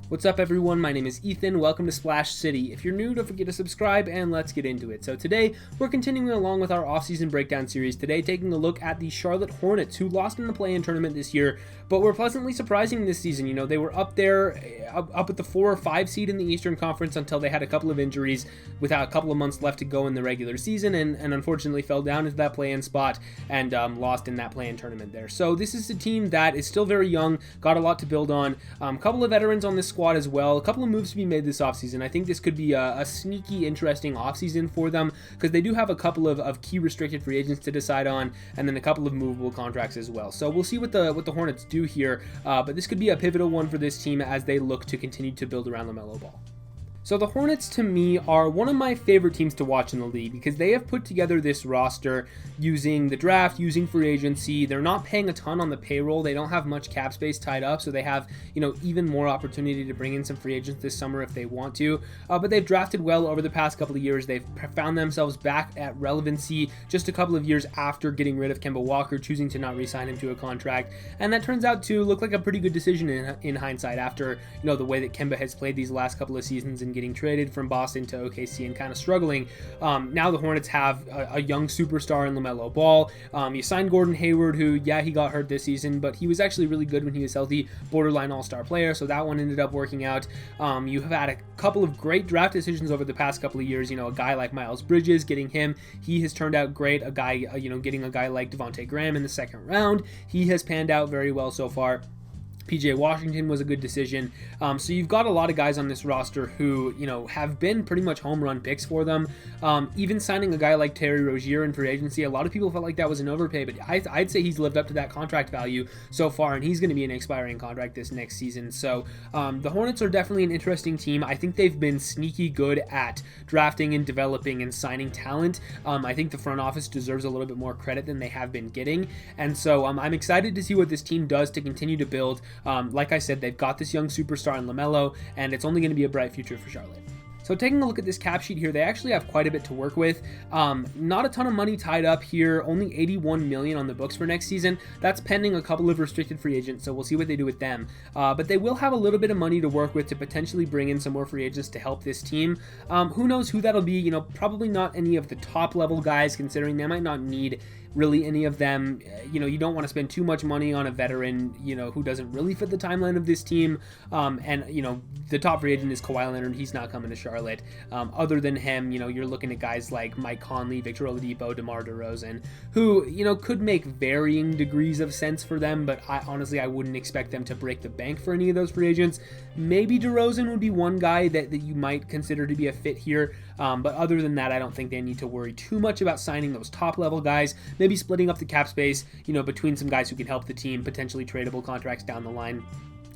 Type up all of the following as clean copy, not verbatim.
What's up everyone, my name is Ethan, welcome to Splash City. If you're new, don't forget to subscribe and let's get into it. So today, we're continuing along with our off-season breakdown series. Today, taking a look at the Charlotte Hornets, who lost in the play-in tournament this year, but were pleasantly surprising this season. You know, they were up there, up at the 4 or 5 seed in the Eastern Conference until they had a couple of injuries without a couple of months left to go in the regular season, and unfortunately fell down into that play-in spot and lost in that play-in tournament there. So this is a team that is still very young, got a lot to build on, a couple of veterans on this squad as well, a couple of moves to be made this offseason. I think this could be a sneaky, interesting offseason for them because they do have a couple of key restricted free agents to decide on, and then a couple of movable contracts as well. So we'll see what the Hornets do here, but this could be a pivotal one for this team as they look to continue to build around LaMelo Ball. So the Hornets, to me, are one of my favorite teams to watch in the league because they have put together this roster using the draft, using free agency. They're not paying a ton on the payroll. They don't have much cap space tied up, so they have, even more opportunity to bring in some free agents this summer if they want to. But they've drafted well over the past couple of years. They've found themselves back at relevancy just a couple of years after getting rid of Kemba Walker, choosing to not re-sign him to a contract. And that turns out to look like a pretty good decision in hindsight after, the way that Kemba has played these last couple of seasons and getting traded from Boston to OKC and kind of struggling. Now the Hornets have a young superstar in LaMelo Ball. You signed Gordon Hayward, who, he got hurt this season, but he was actually really good when he was healthy, borderline all-star player, so that one ended up working out. You have had a couple of great draft decisions over the past couple of years. A guy like Miles Bridges, getting him, he has turned out great. A guy, getting a guy like Devonte Graham in the second round, he has panned out very well so far. PJ Washington was a good decision. So you've got a lot of guys on this roster who, have been pretty much home run picks for them. Even signing a guy like Terry Rozier in free agency, a lot of people felt like that was an overpay, but I'd say he's lived up to that contract value so far, and he's going to be an expiring contract this next season. So the Hornets are definitely an interesting team. I think they've been sneaky good at drafting and developing and signing talent. I think the front office deserves a little bit more credit than they have been getting. And so I'm excited to see what this team does to continue to build. Like I said, they've got this young superstar in LaMelo, and it's only going to be a bright future for Charlotte. So taking a look at this cap sheet here, they actually have quite a bit to work with. Not a ton of money tied up here, only $81 million on the books for next season. That's pending a couple of restricted free agents, so we'll see what they do with them. But they will have a little bit of money to work with to potentially bring in some more free agents to help this team. Who knows who that'll be? Probably not any of the top level guys, considering they might not need really any of them. You don't want to spend too much money on a veteran, who doesn't really fit the timeline of this team. And the top free agent is Kawhi Leonard. He's not coming to Charlotte. Other than him, you're looking at guys like Mike Conley, Victor Oladipo, DeMar DeRozan, who, could make varying degrees of sense for them, but honestly, I wouldn't expect them to break the bank for any of those free agents. Maybe DeRozan would be one guy that you might consider to be a fit here. But other than that, I don't think they need to worry too much about signing those top level guys. Maybe splitting up the cap space, between some guys who can help the team, potentially tradable contracts down the line.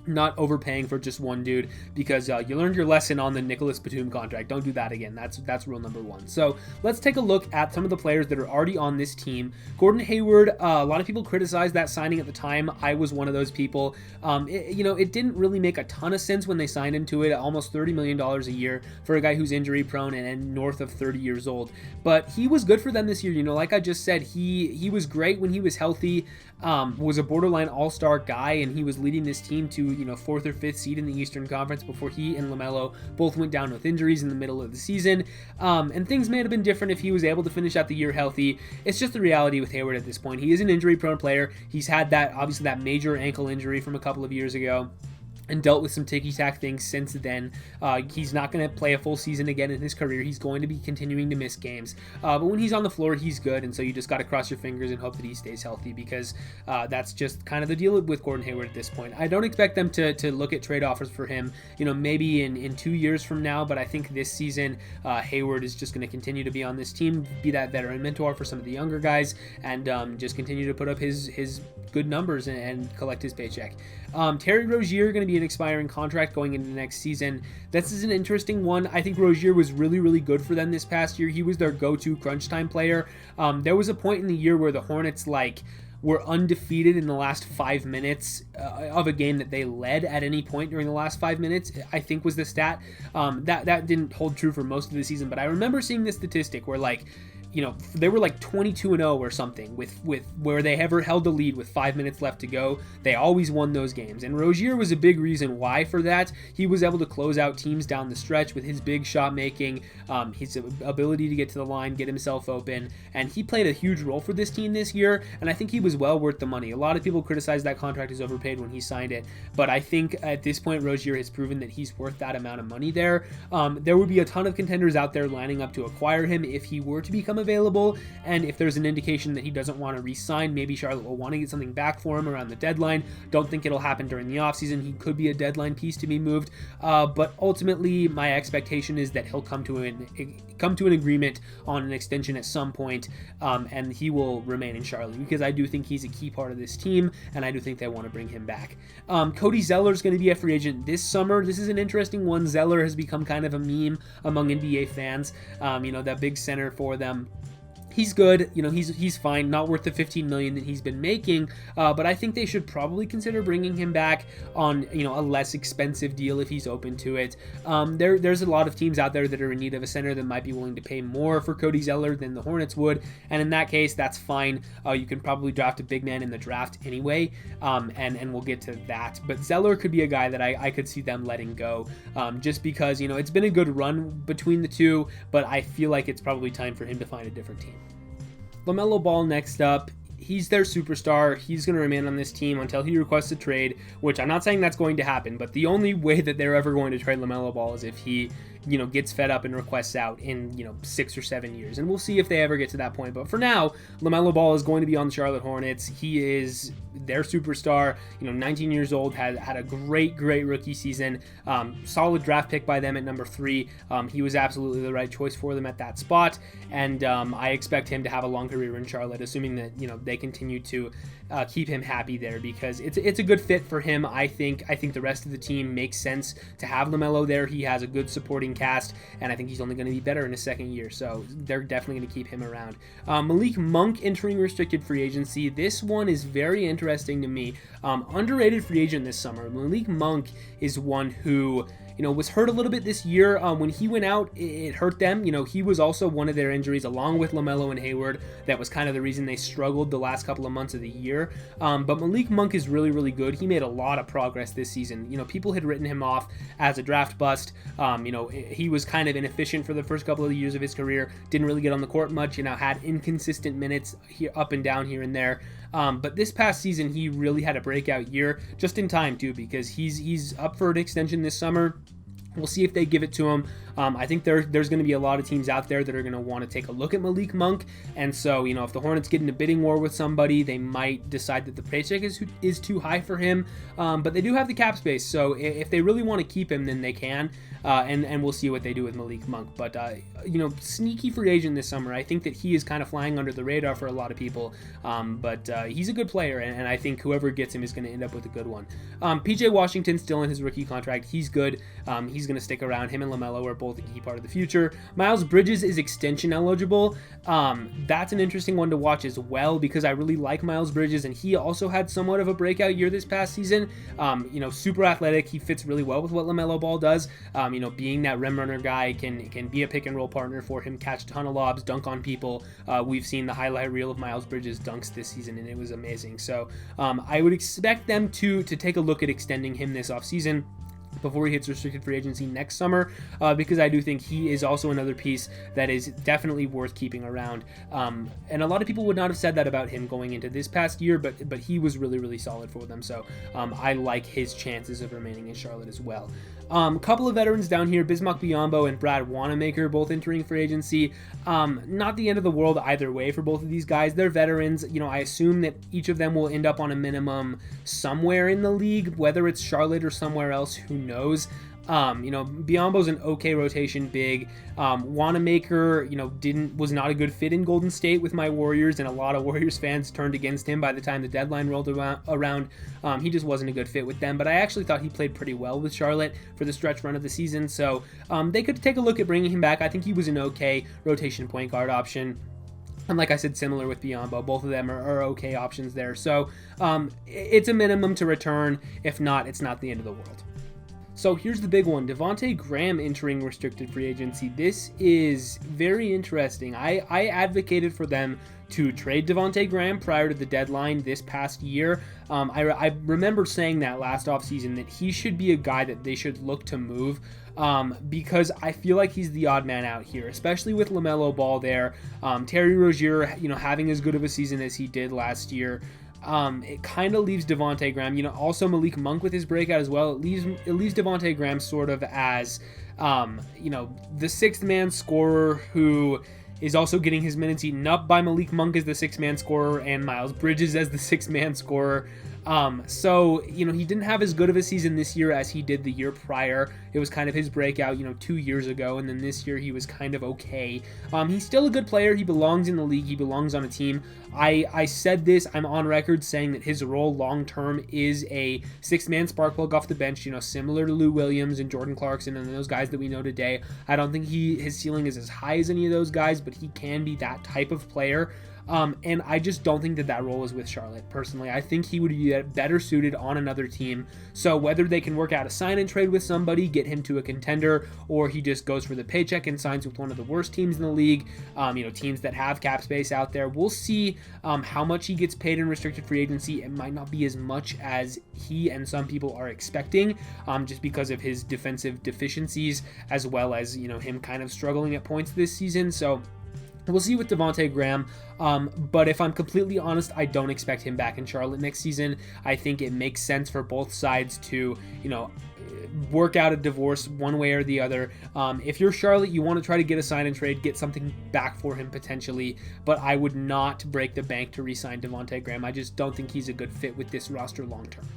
Not overpaying for just one dude, because you learned your lesson on the Nicholas Batum contract. Don't do that again. That's rule number one. So let's take a look at some of the players that are already on this team. Gordon Hayward, a lot of people criticized that signing at the time. I was one of those people. It didn't really make a ton of sense when they signed him to it, almost $30 million a year for a guy who's injury prone and north of 30 years old. But he was good for them this year. Like I just said, he was great when he was healthy. Was a borderline all-star guy, and he was leading this team to 4th or 5th seed in the Eastern Conference before he and LaMelo both went down with injuries in the middle of the season. And things may have been different if he was able to finish out the year healthy. It's just the reality with Hayward at this point. He is an injury-prone player. He's had that major ankle injury from a couple of years ago, and dealt with some ticky-tack things since then. He's not going to play a full season again in his career. He's going to be continuing to miss games. But when he's on the floor, he's good, and so you just got to cross your fingers and hope that he stays healthy, because that's just kind of the deal with Gordon Hayward at this point. I don't expect them to look at trade offers for him, maybe in 2 years from now, but I think this season, Hayward is just going to continue to be on this team, be that veteran mentor for some of the younger guys, and just continue to put up his good numbers and collect his paycheck. Terry Rozier going to be an expiring contract going into next season. This is an interesting one. I think Rozier was really, really good for them this past year. He was their go-to crunch time player. There was a point in the year where the Hornets were undefeated in the last 5 minutes of a game that they led at any point during the last 5 minutes, I think was the stat. That didn't hold true for most of the season, but I remember seeing this statistic where they were like 22-0 or something with where they ever held the lead with 5 minutes left to go. They always won those games, and Rozier was a big reason why for that. He was able to close out teams down the stretch with his big shot making, his ability to get to the line, get himself open, and he played a huge role for this team this year, and I think he was well worth the money. A lot of people criticize that contract is overpaid when he signed it, but I think at this point Rozier has proven that he's worth that amount of money there. There would be a ton of contenders out there lining up to acquire him if he were to become available, and if there's an indication that he doesn't want to re-sign, maybe Charlotte will want to get something back for him around the deadline. Don't think it'll happen during the offseason. He could be a deadline piece to be moved, but ultimately my expectation is that he'll come to an agreement on an extension at some point, and he will remain in Charlotte, because I do think he's a key part of this team, and I do think they want to bring him back. Cody Zeller is going to be a free agent this summer. This is an interesting one. Zeller has become kind of a meme among NBA fans, that big center for them. He's good, he's fine, not worth the $15 million that he's been making, but I think they should probably consider bringing him back on, a less expensive deal if he's open to it. There's a lot of teams out there that are in need of a center that might be willing to pay more for Cody Zeller than the Hornets would, and in that case, that's fine. You can probably draft a big man in the draft anyway, and we'll get to that. But Zeller could be a guy that I could see them letting go, just because, it's been a good run between the two, but I feel like it's probably time for him to find a different team. LaMelo Ball next up. He's their superstar. He's going to remain on this team until he requests a trade, which I'm not saying that's going to happen, but the only way that they're ever going to trade LaMelo Ball is if he gets fed up and requests out in 6 or 7 years, and we'll see if they ever get to that point. But for now, LaMelo Ball is going to be on the Charlotte Hornets. He is their superstar. 19 years old, had a great rookie season. Solid draft pick by them at number 3. He was absolutely the right choice for them at that spot, and I expect him to have a long career in Charlotte, assuming that they continue to keep him happy there, because it's a good fit for him. I think the rest of the team makes sense to have LaMelo there. He has a good supporting cast, and I think he's only going to be better in his second year, so they're definitely going to keep him around. Malik Monk entering restricted free agency. This one is very interesting to me. Underrated free agent this summer. Malik Monk is one who was hurt a little bit this year. When he went out, it hurt them. He was also one of their injuries, along with LaMelo and Hayward. That was kind of the reason they struggled the last couple of months of the year. But Malik Monk is really good. He made a lot of progress this season. People had written him off as a draft bust. He was kind of inefficient for the first couple of years of his career. Didn't really get on the court much. Had inconsistent minutes here, up and down here and there. But this past season, he really had a breakout year, just in time too, because he's up for an extension this summer. We'll see if they give it to him. I think there's going to be a lot of teams out there that are going to want to take a look at Malik Monk, and so if the Hornets get in a bidding war with somebody, they might decide that the paycheck is too high for him. But they do have the cap space, so if they really want to keep him, then they can. And we'll see what they do with Malik Monk. But sneaky free agent this summer. I think that he is kind of flying under the radar for a lot of people. But he's a good player, and I think whoever gets him is going to end up with a good one. PJ Washington still in his rookie contract. He's good. He's going to stick around. Him and LaMelo are both a key part of the future. Miles Bridges is extension eligible. That's an interesting one to watch as well, because I really like Miles Bridges, and he also had somewhat of a breakout year this past season. Super athletic. He fits really well with what LaMelo Ball does. Being that rim runner guy, can be a pick and roll partner for him, catch a ton of lobs, dunk on people. We've seen the highlight reel of Miles Bridges' dunks this season, and it was amazing. So I would expect them to take a look at extending him this offseason before he hits restricted free agency next summer, because I do think he is also another piece that is definitely worth keeping around. And a lot of people would not have said that about him going into this past year, but he was really solid for them. So I like his chances of remaining in Charlotte as well. Couple of veterans down here, Bismack Biyombo and Brad Wanamaker, both entering free agency. Not the end of the world either way for both of these guys. They're veterans. I assume that each of them will end up on a minimum somewhere in the league, whether it's Charlotte or somewhere else, who knows. Biyombo's an okay rotation big. Wanamaker, was not a good fit in Golden State with my Warriors, and a lot of Warriors fans turned against him by the time the deadline rolled around. He just wasn't a good fit with them, but I actually thought he played pretty well with Charlotte for the stretch run of the season, so they could take a look at bringing him back. I think he was an okay rotation point guard option. And like I said, similar with Biyombo, both of them are okay options there. So it's a minimum to return. If not, it's not the end of the world. So here's the big one, Devonte Graham entering restricted free agency. This is very interesting. I advocated for them to trade Devonte Graham prior to the deadline this past year. I remember saying that last offseason that he should be a guy that they should look to move because I feel like he's the odd man out here, especially with LaMelo Ball there. Terry Rozier, having as good of a season as he did last year. It kind of leaves Devonte Graham, also Malik Monk with his breakout as well. It leaves Devonte Graham sort of as, the sixth man scorer who is also getting his minutes eaten up by Malik Monk as the sixth man scorer and Miles Bridges as the sixth man scorer. So he didn't have as good of a season this year as he did the year prior. It was kind of his breakout, 2 years ago, and then this year he was kind of okay. He's still a good player. He belongs in the league. He belongs on a team. I said this, I'm on record saying that his role long-term is a sixth-man spark plug off the bench, similar to Lou Williams and Jordan Clarkson and those guys that we know today. I don't think his ceiling is as high as any of those guys, but he can be that type of player. And I just don't think that role is with Charlotte, personally. I think he would be better suited on another team. So whether they can work out a sign and trade with somebody, get him to a contender, or he just goes for the paycheck and signs with one of the worst teams in the league, teams that have cap space out there, we'll see how much he gets paid in restricted free agency. It might not be as much as he and some people are expecting, just because of his defensive deficiencies, as well as, him kind of struggling at points this season. So we'll see with Devonte Graham, but if I'm completely honest, I don't expect him back in Charlotte next season. I think it makes sense for both sides to, work out a divorce one way or the other. If you're Charlotte, you want to try to get a sign and trade, get something back for him potentially, but I would not break the bank to re-sign Devonte Graham. I just don't think he's a good fit with this roster long term.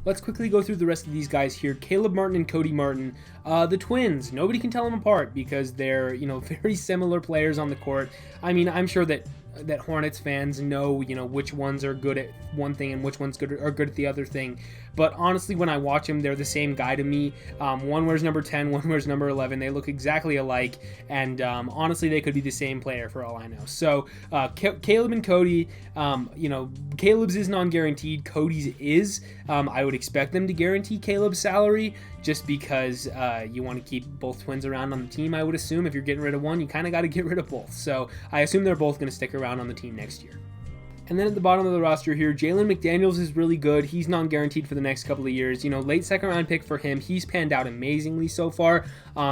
Let's quickly go through the rest of these guys here. Caleb Martin and Cody Martin, the twins. Nobody can tell them apart because they're, very similar players on the court. I mean, I'm sure that Hornets fans know, which ones are good at one thing and which ones are good at the other thing. But honestly, when I watch them, they're the same guy to me. One wears number 10, one wears number 11. They look exactly alike, and honestly, they could be the same player for all I know. So Caleb and Cody, Caleb's is non-guaranteed. Cody's is. I would expect them to guarantee Caleb's salary just because you want to keep both twins around on the team, I would assume. If you're getting rid of one, you kind of got to get rid of both. So I assume they're both going to stick around on the team next year. And then at the bottom of the roster here, Jalen McDaniels is really good. He's non-guaranteed for the next couple of years. Late second-round pick for him. He's panned out amazingly so far.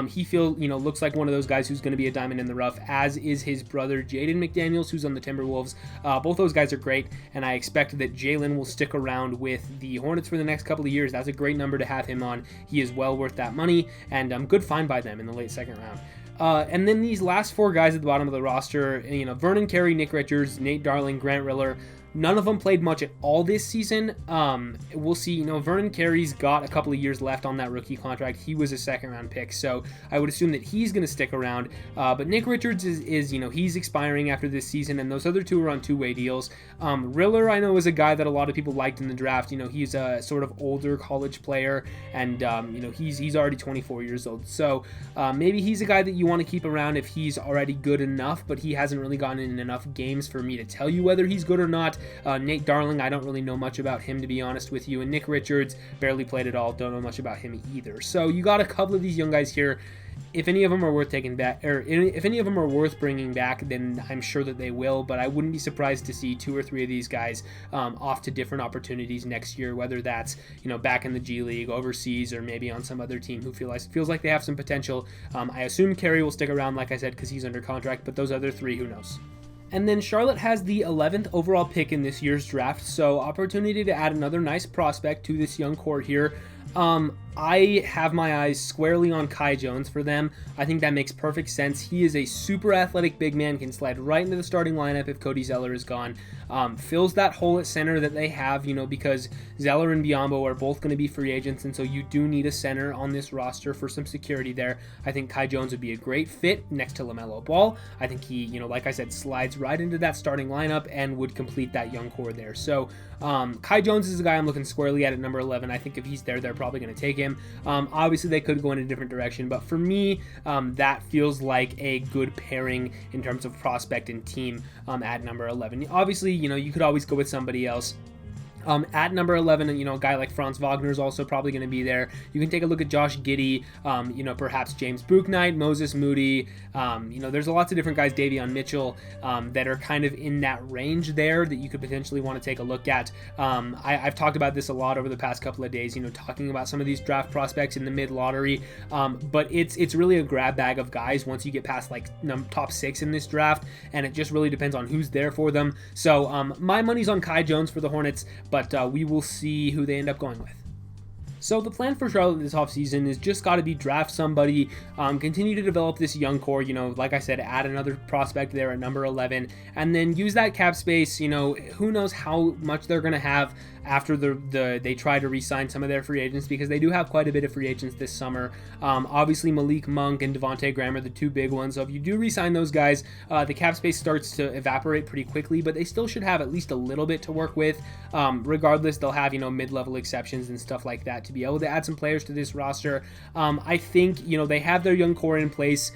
He looks like one of those guys who's going to be a diamond in the rough, as is his brother, Jaden McDaniels, who's on the Timberwolves. Both those guys are great, and I expect that Jalen will stick around with the Hornets for the next couple of years. That's a great number to have him on. He is well worth that money, and good find by them in the late second round. And then these last four guys at the bottom of the roster, Vernon Carey, Nick Richards, Nate Darling, Grant Riller, none of them played much at all this season. We'll see. Vernon Carey's got a couple of years left on that rookie contract. He was a second-round pick, so I would assume that he's going to stick around. But Nick Richards is he's expiring after this season, and those other two are on two-way deals. Riller, I know, is a guy that a lot of people liked in the draft. He's a sort of older college player, and he's already 24 years old. So maybe he's a guy that you want to keep around if he's already good enough, but he hasn't really gotten in enough games for me to tell you whether he's good or not. Nate Darling, I don't really know much about him, to be honest with you, and Nick Richards barely played at all. Don't know much about him either. So you got a couple of these young guys here. If any of them are worth taking back, or if any of them are worth bringing back, then I'm sure that they will. But I wouldn't be surprised to see 2 or 3 of these guys off to different opportunities next year, whether that's back in the G League, overseas, or maybe on some other team who feels like they have some potential. I assume Carey will stick around, like I said, because he's under contract. But those other 3, who knows? And then Charlotte has the 11th overall pick in this year's draft, so opportunity to add another nice prospect to this young core here. I have my eyes squarely on Kai Jones for them. I think that makes perfect sense. He is a super athletic big man, can slide right into the starting lineup if Cody Zeller is gone. Fills that hole at center that they have, because Zeller and Biyombo are both going to be free agents, and so you do need a center on this roster for some security there. I think Kai Jones would be a great fit next to LaMelo Ball. I think he, like I said, slides right into that starting lineup and would complete that young core there. So Kai Jones is a guy I'm looking squarely at number 11. I think if he's there, they're probably going to take him. Obviously, they could go in a different direction, but for me, that feels like a good pairing in terms of prospect and team at number 11. Obviously, you could always go with somebody else. At number 11, a guy like Franz Wagner is also probably going to be there. You can take a look at Josh Giddey, perhaps James Bouknight, Moses Moody. There's lots of different guys, Davion Mitchell, that are kind of in that range there that you could potentially want to take a look at. I've talked about this a lot over the past couple of days, talking about some of these draft prospects in the mid-lottery, but it's really a grab bag of guys once you get past like top 6 in this draft, and it just really depends on who's there for them. So my money's on Kai Jones for the Hornets, but we will see who they end up going with. So the plan for Charlotte this offseason is just got to be draft somebody, continue to develop this young core, like I said, add another prospect there at number 11, and then use that cap space. Who knows how much they're going to have after they try to re-sign some of their free agents, because they do have quite a bit of free agents this summer. Obviously Malik Monk and Devonte Graham are the two big ones, so if you do re-sign those guys, the cap space starts to evaporate pretty quickly, but they still should have at least a little bit to work with. Regardless, they'll have mid-level exceptions and stuff like that to be able to add some players to this roster. I think they have their young core in place.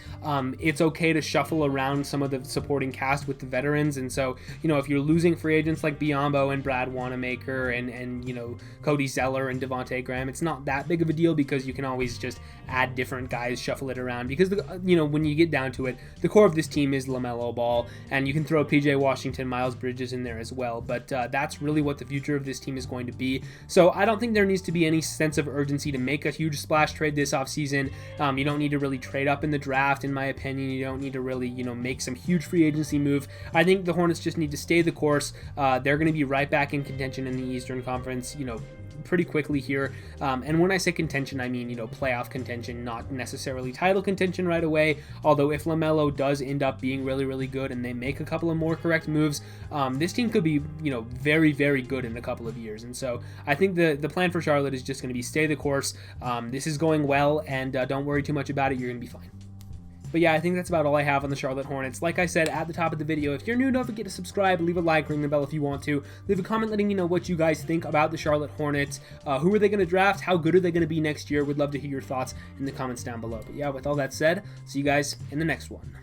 It's okay to shuffle around some of the supporting cast with the veterans, and so if you're losing free agents like Biyombo and Brad Wanamaker and Cody Zeller and Devonte Graham, it's not that big of a deal, because you can always just add different guys, shuffle it around, because when you get down to it, the core of this team is LaMelo Ball, and you can throw PJ Washington, Miles Bridges in there as well, but that's really what the future of this team is going to be. So I don't think there needs to be any sense of urgency to make a huge splash trade this offseason. You don't need to really trade up in the draft, in my opinion. You don't need to really make some huge free agency move. I think the Hornets just need to stay the course. They're going to be right back in contention in the Eastern Conference, pretty quickly here. And when I say contention, I mean, playoff contention, not necessarily title contention right away. Although if LaMelo does end up being really, really good and they make a couple of more correct moves, this team could be, very, very good in a couple of years. And so I think the plan for Charlotte is just going to be stay the course. This is going well, and don't worry too much about it. You're going to be fine. But yeah, I think that's about all I have on the Charlotte Hornets. Like I said at the top of the video, if you're new, don't forget to subscribe, leave a like, ring the bell if you want to. Leave a comment letting me know what you guys think about the Charlotte Hornets. Who are they going to draft? How good are they going to be next year? Would love to hear your thoughts in the comments down below. But yeah, with all that said, see you guys in the next one.